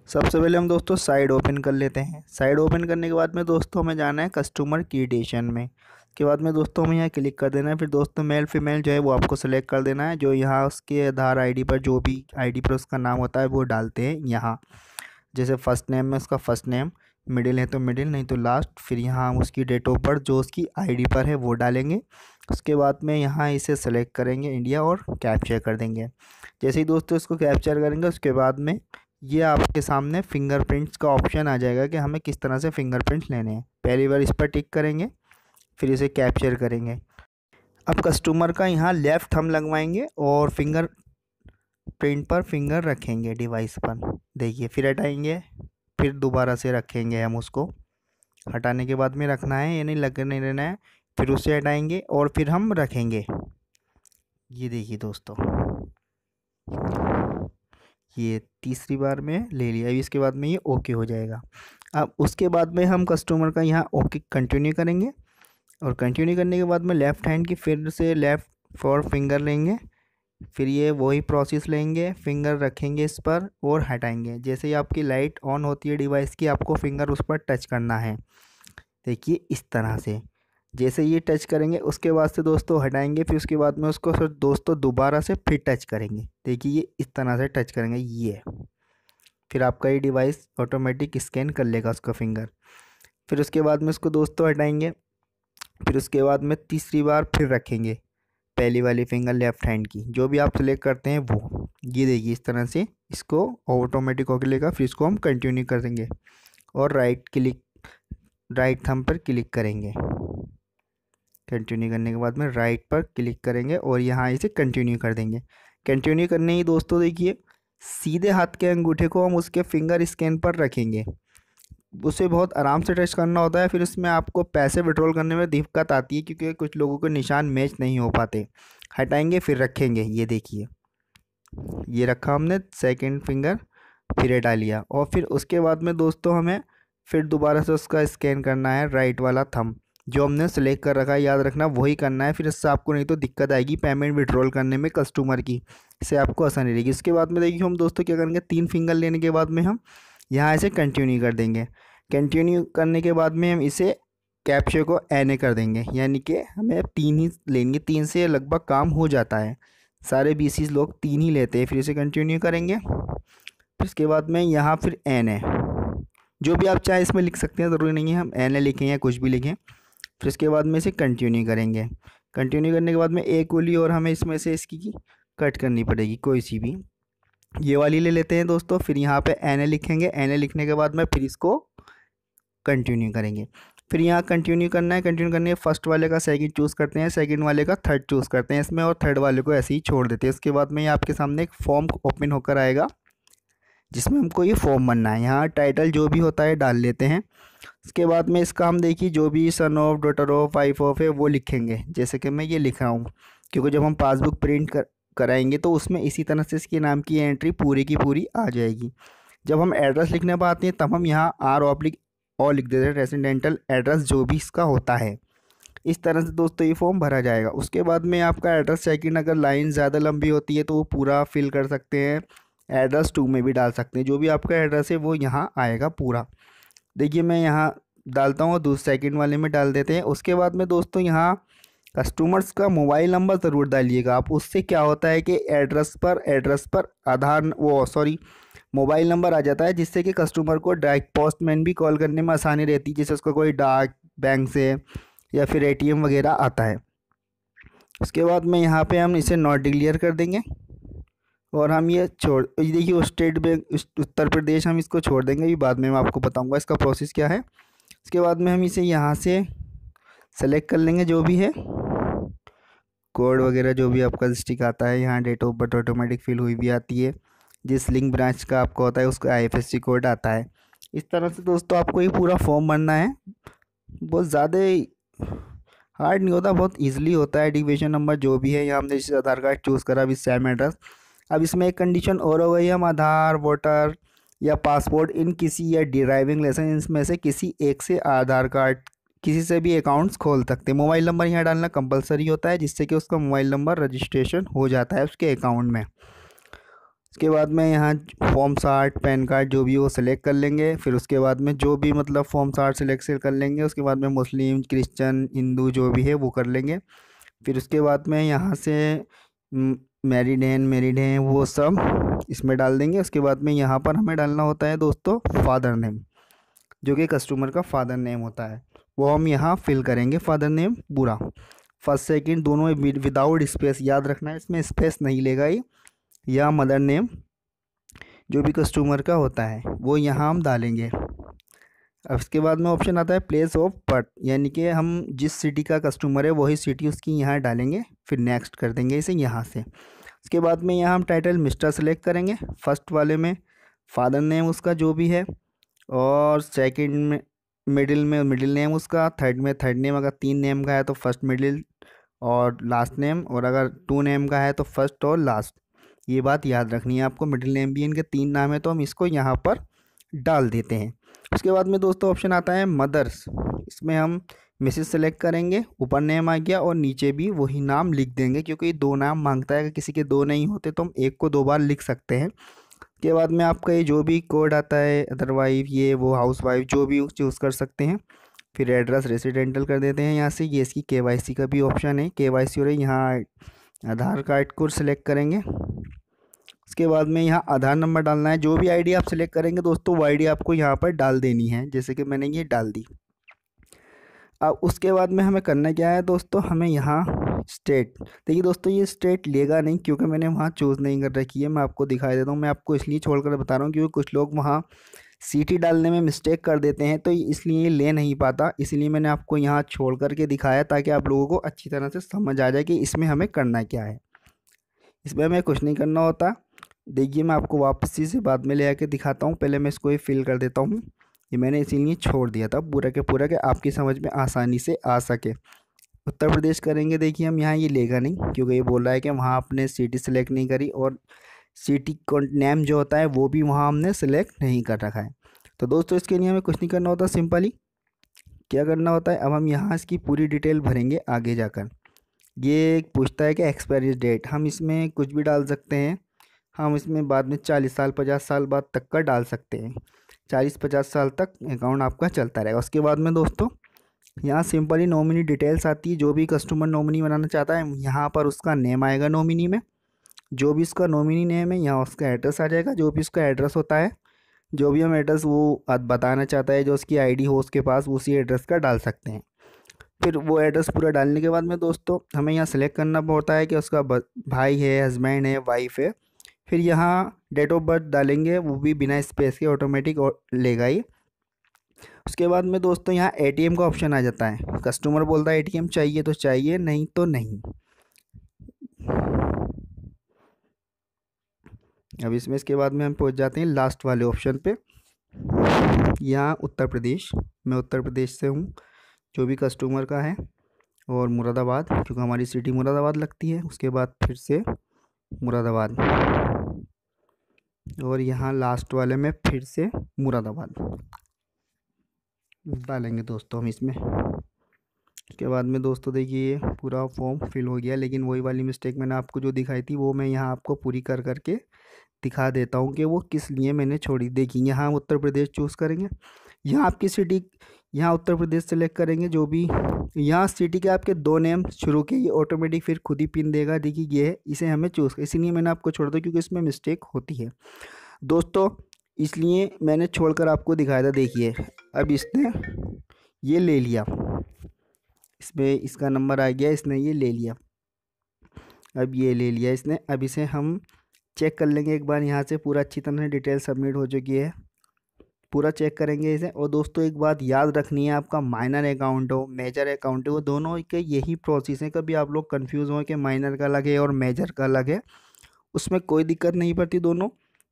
सबसे पहले हम दोस्तों साइड ओपन कर लेते हैं। साइड ओपन करने के बाद में दोस्तों हमें जाना है कस्टमर क्रिएशन में। के बाद में दोस्तों हमें यहाँ क्लिक कर देना है। फिर दोस्तों मेल फीमेल जो है वो आपको सेलेक्ट कर देना है। जो यहाँ उसके आधार आईडी पर जो भी आईडी पर उसका नाम होता है वो डालते हैं यहाँ। जैसे फर्स्ट नेम में उसका फर्स्ट नेम, मिडिल है तो मिडिल, नहीं तो लास्ट। फिर यहाँ हम उसकी डेट ऑफ बर्थ जो उसकी आईडी पर है वो डालेंगे। उसके बाद में यहाँ इसे सेलेक्ट करेंगे इंडिया और कैप्चर कर देंगे। जैसे ही दोस्तों इसको कैप्चर करेंगे उसके बाद में ये आपके सामने फिंगरप्रिंट्स का ऑप्शन आ जाएगा कि हमें किस तरह से फिंगरप्रिंट्स लेने हैं। पहली बार इस पर टिक करेंगे, फिर इसे कैप्चर करेंगे। अब कस्टमर का यहाँ लेफ़्ट थंब लगवाएंगे और फिंगर प्रिंट पर फिंगर रखेंगे डिवाइस पर। देखिए फिर हटाएंगे, फिर दोबारा से रखेंगे। हम उसको हटाने के बाद में रखना है, ये नहीं लगने देना है। फिर उसे हटाएंगे और फिर हम रखेंगे। ये देखिए दोस्तों, ये तीसरी बार में ले लिया। अभी इसके बाद में ये ओके हो जाएगा। अब उसके बाद में हम कस्टमर का यहाँ ओके कंटिन्यू करेंगे और कंटिन्यू करने के बाद में लेफ़्ट हैंड की फिर से लेफ़्ट फॉर फिंगर लेंगे। फिर ये वही प्रोसेस लेंगे, फिंगर रखेंगे इस पर और हटाएंगे। जैसे ही आपकी लाइट ऑन होती है डिवाइस की, आपको फिंगर उस पर टच करना है। देखिए इस तरह से जैसे ये टच करेंगे उसके बाद से दोस्तों हटाएंगे। फिर उसके बाद में उसको फिर दोस्तों दोबारा से फिर टच करेंगे। देखिए ये इस तरह से टच करेंगे ये। फिर आपका ये डिवाइस ऑटोमेटिक स्कैन कर लेगा उसका फिंगर। फिर उसके बाद में उसको दोस्तों हटाएंगे। फिर उसके बाद में तीसरी बार फिर रखेंगे पहली वाली फिंगर लेफ़्ट हैंड की, जो भी आप सिलेक्ट करते हैं वो। ये देखिए इस तरह से इसको ऑटोमेटिक होकर लेगा। फिर इसको हम कंटिन्यू कर देंगे और राइट थंब पर क्लिक करेंगे। कंटिन्यू करने के बाद में राइट पर क्लिक करेंगे और यहाँ इसे कंटिन्यू कर देंगे। कंटिन्यू करने ही दोस्तों देखिए सीधे हाथ के अंगूठे को हम उसके फिंगर स्कैन पर रखेंगे। उसे बहुत आराम से टच करना होता है। फिर उसमें आपको पैसे विड्रॉल करने में दिक्कत आती है क्योंकि कुछ लोगों के निशान मैच नहीं हो पाते। हटाएंगे फिर रखेंगे। ये देखिए ये रखा हमने सेकंड फिंगर, फिर हटा लिया। और फिर उसके बाद में दोस्तों हमें फिर दोबारा से उसका स्कैन करना है राइट वाला थंब जो हमने सेलेक्ट कर रखा है। याद रखना वही करना है। फिर इससे आपको नहीं तो दिक्कत आएगी पेमेंट विड्रॉल करने में कस्टमर की, इससे आपको आसानी रहेगी। इसके बाद में देखिए हम दोस्तों क्या करेंगे, 3 फिंगर लेने के बाद में हम यहाँ इसे कंटिन्यू कर देंगे। कंटिन्यू करने के बाद में हम इसे कैप्चर को एन कर देंगे, यानी कि हमें 3 ही लेंगे। 3 से लगभग काम हो जाता है। सारे बीसीस लोग 3 ही लेते हैं। फिर इसे कंटिन्यू करेंगे। फिर इसके बाद में यहाँ फिर एन है, जो भी आप चाहे इसमें लिख सकते हैं, ज़रूरी नहीं है हम एन लिखें या कुछ भी लिखें। फिर इसके बाद में इसे कंटिन्यू करेंगे। कंटिन्यू करने के बाद में एक गोली और हमें इसमें से इसकी कट करनी पड़ेगी, कोई सी भी। ये वाली ले लेते हैं दोस्तों। फिर यहाँ पे एन लिखेंगे। एन लिखने के बाद में फिर इसको कंटिन्यू करेंगे। फिर यहाँ कंटिन्यू करना है। कंटिन्यू करने के फर्स्ट वाले का सेकंड चूज़ करते हैं, सेकंड वाले का थर्ड चूज़ करते हैं इसमें, और थर्ड वाले को ऐसे ही छोड़ देते हैं। इसके बाद में ये आपके सामने एक फॉर्म ओपन होकर आएगा जिसमें हमको ये फॉर्म भरना है। यहाँ टाइटल जो भी होता है डाल लेते हैं। उसके बाद में इसका हम देखिए जो भी son of, daughter of, wife of है वो लिखेंगे। जैसे कि मैं ये लिख रहा हूँ, क्योंकि जब हम पासबुक प्रिंट कराएंगे तो उसमें इसी तरह से इसके नाम की एंट्री पूरी की पूरी आ जाएगी। जब हम एड्रेस लिखने पर आते हैं तब हम यहाँ R/O लिख देते हैं, रेसिडेंटल एड्रेस जो भी इसका होता है। इस तरह से दोस्तों ये फॉर्म भरा जाएगा। उसके बाद में आपका एड्रेस चेक इन, अगर लाइन ज़्यादा लंबी होती है तो वो पूरा फिल कर सकते हैं, एड्रेस 2 में भी डाल सकते हैं। जो भी आपका एड्रेस है वो यहाँ आएगा पूरा। देखिए मैं यहाँ डालता हूँ, दूसरे सेकंड वाले में डाल देते हैं। उसके बाद में दोस्तों यहाँ कस्टमर्स का मोबाइल नंबर ज़रूर डालिएगा आप। उससे क्या होता है कि एड्रेस पर मोबाइल नंबर आ जाता है, जिससे कि कस्टमर को डायरेक्ट पोस्टमैन भी कॉल करने में आसानी रहती है, जैसे उसका कोई डाक बैंक से या फिर ATM वगैरह आता है। उसके बाद में यहाँ पे हम इसे नॉट डिक्लेयर कर देंगे और हम ये देखिए स्टेट बैंक उत्तर प्रदेश हम इसको छोड़ देंगे। ये बाद में मैं आपको बताऊंगा इसका प्रोसेस क्या है। उसके बाद में हम इसे यहाँ से सेलेक्ट कर लेंगे, जो भी है कोड वगैरह जो भी आपका डिस्ट्रिक्ट आता है। यहाँ date of birth automatic fill हुई भी आती है, जिस लिंक ब्रांच का आपको होता है उसका IFSC कोड आता है। इस तरह से दोस्तों आपको ये पूरा फॉर्म भरना है। बहुत ज़्यादा हार्ड नहीं होता, बहुत ईजिली होता है। डिविजन नंबर जो भी है, यहाँ हमने जैसे आधार कार्ड चूज़ करा विद सेम एड्रेस। अब इसमें एक कंडीशन और हो गई, हम आधार, वोटर या पासपोर्ट इन किसी या ड्राइविंग लाइसेंस में से किसी एक से आधार कार्ड किसी से भी अकाउंट्स खोल सकते हैं। मोबाइल नंबर यहाँ डालना कंपलसरी होता है, जिससे कि उसका मोबाइल नंबर रजिस्ट्रेशन हो जाता है उसके अकाउंट में। उसके बाद में यहाँ फॉर्म 60 पैन कार्ड जो भी वो सिलेक्ट कर लेंगे। फिर उसके बाद में जो भी मतलब फॉर्म 60 सिलेक्ट कर लेंगे। उसके बाद में मुस्लिम क्रिश्चियन हिंदू जो भी है वो कर लेंगे। फिर उसके बाद में यहाँ से मैरिड हैं वो सब इसमें डाल देंगे। उसके बाद में यहाँ पर हमें डालना होता है दोस्तों फादर नेम, जो कि कस्टमर का फादर नेम होता है, वो हम यहाँ फिल करेंगे। फादर नेम पूरा फर्स्ट सेकंड दोनों विदाउट स्पेस, याद रखना है इसमें स्पेस नहीं लेगा ये। या मदर नेम जो भी कस्टमर का होता है वो यहाँ हम डालेंगे। अब इसके बाद में ऑप्शन आता है प्लेस ऑफ बर्थ, यानी कि हम जिस सिटी का कस्टमर है वही सिटी उसकी यहाँ डालेंगे। फिर नेक्स्ट कर देंगे इसे यहाँ से। उसके बाद में यहाँ हम टाइटल मिस्टर सेलेक्ट करेंगे। फर्स्ट वाले में फादर नेम उसका जो भी है, और सेकंड में मिडिल नेम उसका, थर्ड में थर्ड नेम, अगर 3 नेम का है तो फर्स्ट मिडिल और लास्ट नेम, और अगर 2 नेम का है तो फर्स्ट और लास्ट। ये बात याद रखनी है आपको, मिडिल नेम भी इनके 3 नाम है तो हम इसको यहाँ पर डाल देते हैं। उसके बाद में दोस्तों ऑप्शन आता है मदर्स, इसमें हम मिसेज सेलेक्ट करेंगे, ऊपर नेम आ गया और नीचे भी वही नाम लिख देंगे, क्योंकि 2 नाम मांगता है। अगर किसी के 2 नहीं होते तो हम एक को 2 बार लिख सकते हैं। के बाद में आपका ये जो भी कोड आता है अदरवाइज ये वो हाउस वाइफ जो भी चूज़ कर सकते हैं। फिर एड्रेस रेसिडेंटल कर देते हैं यहाँ से। ये इसकी केवाईसी का भी ऑप्शन है, केवाईसी और यहाँ आधार कार्ड को सिलेक्ट करेंगे। उसके बाद में यहाँ आधार नंबर डालना है। जो भी आईडी आप सिलेक्ट करेंगे दोस्तों वो आईडी आपको यहाँ पर डाल देनी है, जैसे कि मैंने ये डाल दी। अब उसके बाद में हमें करना क्या है दोस्तों, हमें यहाँ स्टेट, देखिए दोस्तों ये स्टेट लेगा नहीं क्योंकि मैंने वहाँ चूज़ नहीं कर रखी है। मैं आपको दिखाई देता हूँ, मैं आपको इसलिए छोड़कर बता रहा हूँ क्योंकि कुछ लोग वहाँ सिटी डालने में मिस्टेक कर देते हैं, तो इसलिए ये ले नहीं पाता। इसलिए मैंने आपको यहाँ छोड़ करके दिखाया ताकि आप लोगों को अच्छी तरह से समझ आ जाए कि इसमें हमें करना क्या है। इसमें हमें कुछ नहीं करना होता। देखिए मैं आपको वापसी से बाद में ले आके दिखाता हूँ, पहले मैं इसको ये फिल कर देता हूँ। ये मैंने इसीलिए छोड़ दिया था पूरा के पूरा, के आपकी समझ में आसानी से आ सके। उत्तर प्रदेश करेंगे, देखिए हम यहाँ ये लेगा नहीं क्योंकि ये बोल रहा है कि वहाँ आपने सिटी सेलेक्ट नहीं करी, और सिटी नेम जो होता है वो भी वहाँ हमने सेलेक्ट नहीं कर रखा है। तो दोस्तों इसके लिए हमें कुछ नहीं करना होता, सिंपली क्या करना होता है, अब हम यहाँ इसकी पूरी डिटेल भरेंगे आगे जाकर। ये पूछता है कि एक्सपायरी डेट, हम इसमें कुछ भी डाल सकते हैं। हम इसमें बाद में 40 साल 50 साल बाद तक का डाल सकते हैं, 40-50 साल तक अकाउंट आपका चलता रहेगा। उसके बाद में दोस्तों यहाँ सिंपली नॉमिनी डिटेल्स आती है। जो भी कस्टमर नॉमिनी बनाना चाहता है यहाँ पर उसका नेम आएगा नॉमिनी में, जो भी उसका नॉमिनी नेम है यहाँ उसका एड्रेस आ जाएगा, जो भी उसका एड्रेस होता है, जो भी हम एड्रेस वो बताना चाहता है, जो उसकी आईडी हो उसके पास उसी एड्रेस का डाल सकते हैं। फिर वो एड्रेस पूरा डालने के बाद में दोस्तों हमें यहाँ सेलेक्ट करना पड़ता है कि उसका भाई है, हस्बैंड है, वाइफ है। फिर यहाँ डेट ऑफ बर्थ डालेंगे, वो भी बिना स्पेस के ऑटोमेटिक लेगा ही। उसके बाद में दोस्तों यहाँ एटीएम का ऑप्शन आ जाता है। कस्टमर बोलता है एटीएम चाहिए तो चाहिए, नहीं तो नहीं। अब इसमें इसके बाद में हम पहुँच जाते हैं लास्ट वाले ऑप्शन पे। यहाँ उत्तर प्रदेश, मैं उत्तर प्रदेश से हूँ, जो भी कस्टमर का है, और मुरादाबाद क्योंकि हमारी सिटी मुरादाबाद लगती है। उसके बाद फिर से मुरादाबाद, और यहाँ लास्ट वाले में फिर से मुरादाबाद डालेंगे दोस्तों हम इसमें। उसके बाद में दोस्तों देखिए ये पूरा फॉर्म फिल हो गया, लेकिन वही वाली मिस्टेक मैंने आपको जो दिखाई थी वो मैं यहाँ आपको पूरी कर करके दिखा देता हूँ कि वो किस लिए मैंने छोड़ी। देखिए यहाँ उत्तर प्रदेश चूज़ करेंगे, यहाँ आपकी सिटी, यहाँ उत्तर प्रदेश सेलेक्ट करेंगे। जो भी यहाँ सिटी के आपके 2 नेम शुरू के ये ऑटोमेटिक फिर खुद ही पिन देगा। देखिए ये है, इसे हमें चूज़ कर, इसीलिए मैंने आपको छोड़ दिया क्योंकि इसमें मिस्टेक होती है दोस्तों, इसलिए मैंने छोड़कर आपको दिखाया था। देखिए अब इसने ये ले लिया, इसमें इसका नंबर आ गया, इसने ये ले लिया, अब ये ले लिया इसने। अब इसे हम चेक कर लेंगे एक बार, यहाँ से पूरा अच्छी तरह से डिटेल सबमिट हो चुकी है, पूरा चेक करेंगे इसे। और दोस्तों एक बात याद रखनी है, आपका माइनर अकाउंट हो मेजर अकाउंट हो, वो दोनों के यही प्रोसेस है। कभी आप लोग कंफ्यूज हो कि माइनर का अलग है और मेजर का अलग है, उसमें कोई दिक्कत नहीं पड़ती,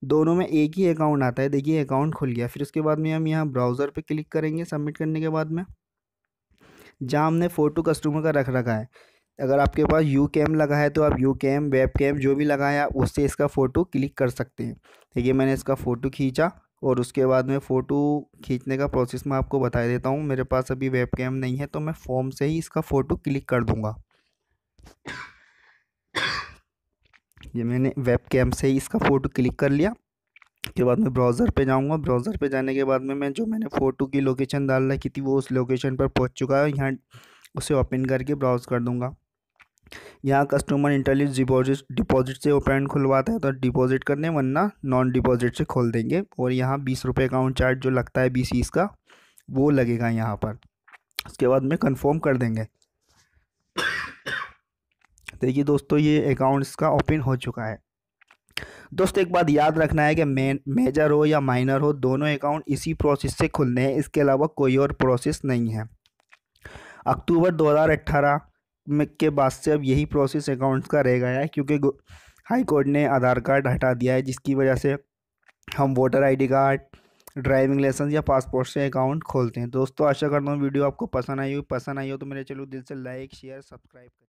दोनों में एक ही अकाउंट आता है। देखिए अकाउंट खुल गया। फिर उसके बाद में हम यहाँ ब्राउज़र पे क्लिक करेंगे सबमिट करने के बाद में, जहाँ हमने फ़ोटो कस्टमर का रख रखा है। अगर आपके पास यू कैम लगा है तो आप यू कैम वेब कैम जो भी लगाया उससे इसका फ़ोटो क्लिक कर सकते हैं। देखिए मैंने इसका फ़ोटो खींचा, और उसके बाद में फ़ोटो खींचने का प्रोसेस मैं आपको बता देता हूँ। मेरे पास अभी वेब कैम नहीं है तो मैं फ़ोन से ही इसका फ़ोटो क्लिक कर दूँगा। ये मैंने वेब कैम से ही इसका फ़ोटो क्लिक कर लिया। उसके बाद मैं ब्राउज़र पे जाऊंगा। ब्राउज़र पे जाने के बाद में मैं जो मैंने फ़ोटो की लोकेशन डाल रखी थी वो उस लोकेशन पर पहुंच चुका है। यहाँ उसे ओपन करके ब्राउज़ कर दूंगा। यहाँ कस्टमर इंटेलिजेंस डिपॉजिट से ओपन खुलवाता है तो डिपॉजिट करने, वरना नॉन डिपॉजिट से खोल देंगे। और यहाँ 20 रुपये अकाउंट चार्ज जो लगता है BCS का, वो लगेगा यहाँ पर। उसके बाद में कंफर्म कर देंगे। देखिए दोस्तों, ये अकाउंट इसका ओपन हो चुका है। दोस्तों एक बात याद रखना है कि मेजर हो या माइनर हो, दोनों अकाउंट इसी प्रोसेस से खुलने हैं, इसके अलावा कोई और प्रोसेस नहीं है। अक्टूबर 2018 में के बाद से अब यही प्रोसेस अकाउंट्स का रह गया है, क्योंकि हाई कोर्ट ने आधार कार्ड हटा दिया है, जिसकी वजह से हम voter ID card, driving license या पासपोर्ट से अकाउंट खोलते हैं। दोस्तों आशा करता हूँ वीडियो आपको पसंद आई हो तो मेरे चैनल दिल से लाइक शेयर सब्सक्राइब करें।